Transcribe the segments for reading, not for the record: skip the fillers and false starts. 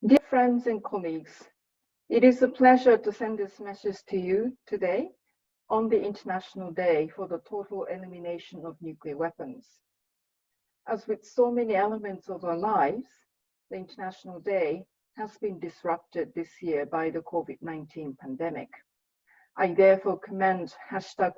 Dear friends and colleagues, it is a pleasure to send this message to you today on the International Day for the Total Elimination of Nuclear Weapons. As with so many elements of our lives, the International Day has been disrupted this year by the COVID-19 pandemic. I therefore commend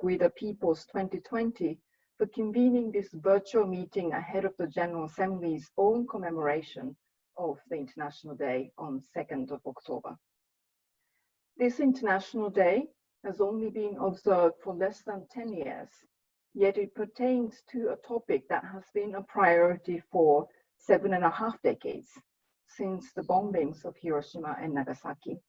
#We the Peoples 2020 for convening this virtual meeting ahead of the General Assembly's own commemoration of the International Day on 2nd of October. This International Day has only been observed for less than 10 years, yet it pertains to a topic that has been a priority for 7.5 decades, since the bombings of Hiroshima and Nagasaki.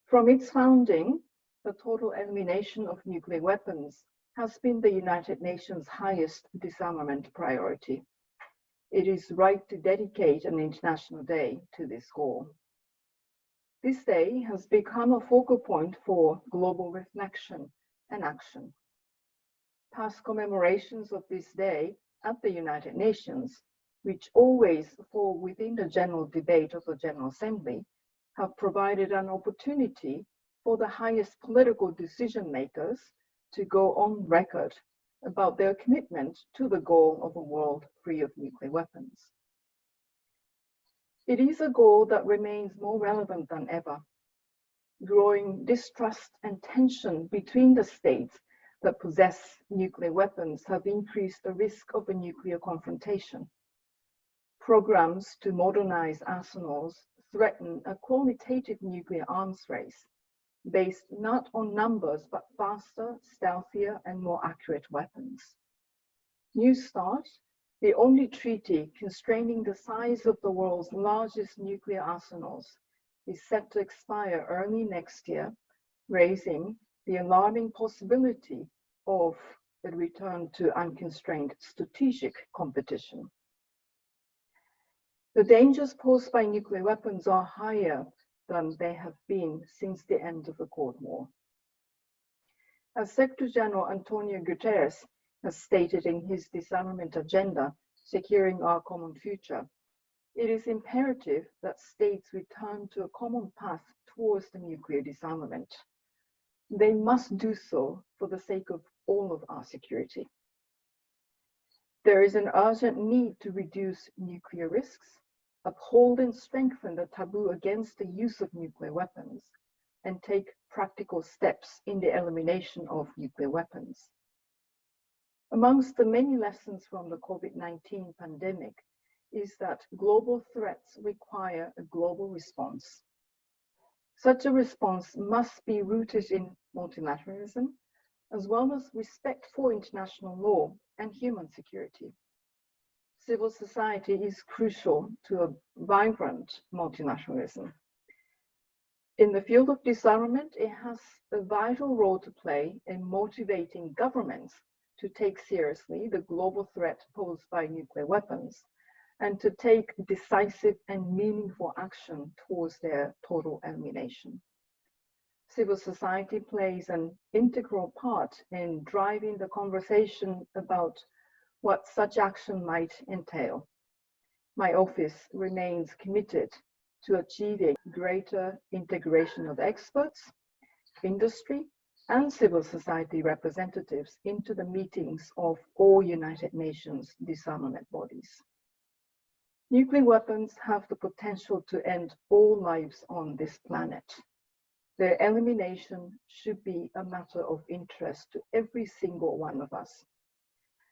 From its founding, the total elimination of nuclear weapons has been the United Nations' highest disarmament priority. It is right to dedicate an International Day to this goal. This day has become a focal point for global reflection and action. Past commemorations of this day at the United Nations, which always fall within the general debate of the General Assembly, have provided an opportunity for the highest political decision makers to go on record about their commitment to the goal of a world free of nuclear weapons. It is a goal that remains more relevant than ever. Growing distrust and tension between the states that possess nuclear weapons have increased the risk of a nuclear confrontation. Programs to modernize arsenals threaten a qualitative nuclear arms race, based not on numbers, but faster, stealthier, and more accurate weapons. New START, the only treaty constraining the size of the world's largest nuclear arsenals, is set to expire early next year, raising the alarming possibility of a return to unconstrained strategic competition. The dangers posed by nuclear weapons are higher than they have been since the end of the Cold War. As Secretary General Antonio Guterres has stated in his disarmament agenda, Securing Our Common Future, it is imperative that states return to a common path towards the nuclear disarmament. They must do so for the sake of all of our security. There is an urgent need to reduce nuclear risks, uphold and strengthen the taboo against the use of nuclear weapons, and take practical steps in the elimination of nuclear weapons. Amongst the many lessons from the COVID-19 pandemic is that global threats require a global response. Such a response must be rooted in multilateralism, as well as respect for international law and human security. Civil society is crucial to a vibrant multilateralism. In the field of disarmament, it has a vital role to play in motivating governments to take seriously the global threat posed by nuclear weapons and to take decisive and meaningful action towards their total elimination. Civil society plays an integral part in driving the conversation about what such action might entail. My office remains committed to achieving greater integration of experts, industry, and civil society representatives into the meetings of all United Nations disarmament bodies. Nuclear weapons have the potential to end all lives on this planet. Their elimination should be a matter of interest to every single one of us.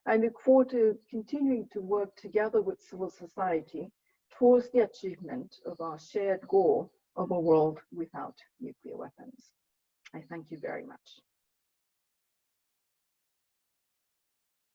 I look forward to continuing to work together with civil society towards the achievement of our shared goal of a world without nuclear weapons. I thank you very much.